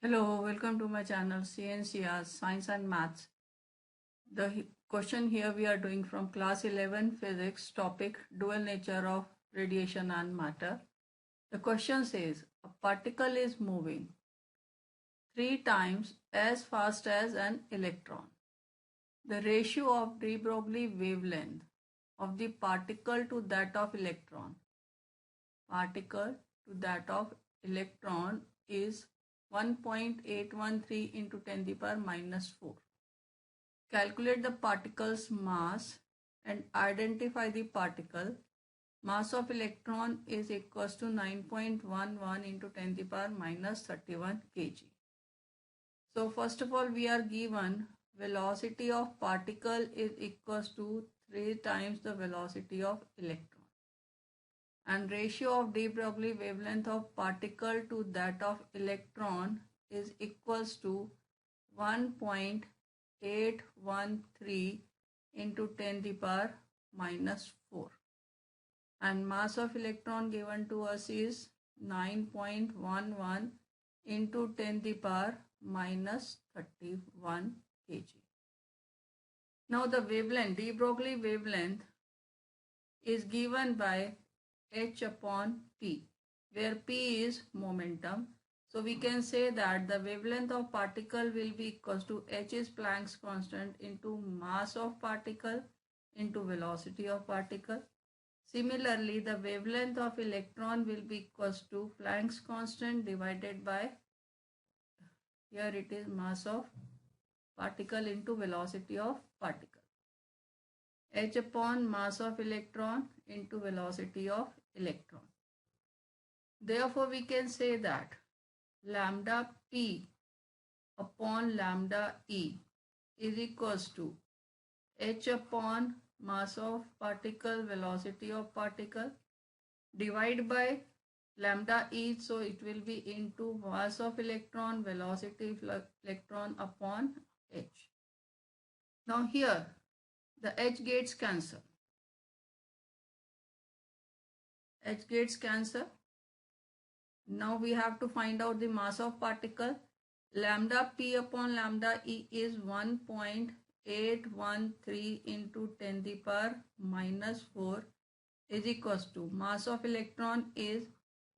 Hello, welcome to my channel CNCR Science and Maths. The question here we are doing from class 11 physics topic dual nature of radiation and matter. The question says a particle is moving 3 times as fast as an electron. The ratio of de Broglie wavelength of the particle to that of electron is 1.813 into 10 to the power minus 4. Calculate the particle's mass and identify the particle. Mass of electron is equals to 9.11 into 10 to the power minus 31 kg. So first of all, we are given velocity of particle is equals to 3 times the velocity of electron. And ratio of de Broglie wavelength of particle to that of electron is equals to 1.813 into 10 to the power minus 4. And mass of electron given to us is 9.11 into 10 to the power minus 31 kg. Now the wavelength, de Broglie wavelength is given by h upon p, where p is momentum. So we can say that the wavelength of particle will be equals to h is Planck's constant into mass of particle into velocity of particle. Similarly, the wavelength of electron will be equals to Planck's constant divided by, here it is mass of particle into velocity of particle. H upon mass of electron into velocity of electron. Therefore, we can say that lambda p upon lambda e is equals to h upon mass of particle, velocity of particle, divided by lambda e, so it will be into mass of electron, velocity of electron upon h. Now here the h gets cancelled. H gets cancelled. Now we have to find out the mass of particle. Lambda p upon lambda e is 1.813 into 10 to the power minus 4 is equals to mass of electron is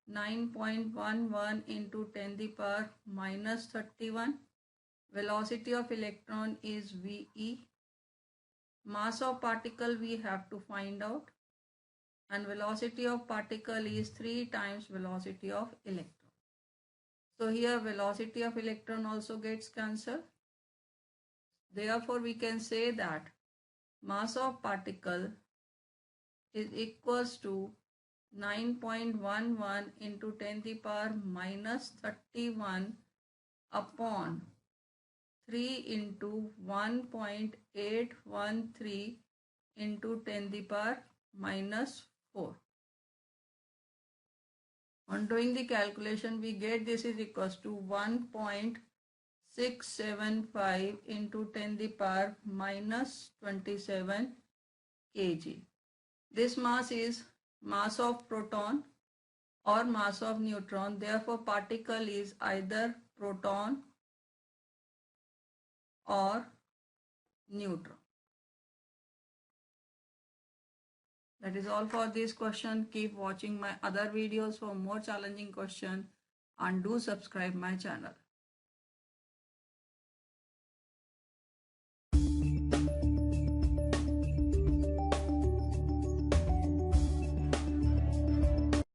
9.11 into 10 to the power minus 31. Velocity of electron is VE. Mass of particle we have to find out, and velocity of particle is 3 times velocity of electron. So here velocity of electron also gets cancelled. Therefore, we can say that mass of particle is equals to 9.11 into 10 to the power minus 31 upon 3 into 1.813 into 10 to the power minus 4. On doing the calculation, we get this is equals to 1.675 into 10 to the power minus 27 kg. This mass is mass of proton or mass of neutron. Therefore, particle is either proton or neutron. That is all for this question. Keep watching my other videos for more challenging questions and do subscribe my channel.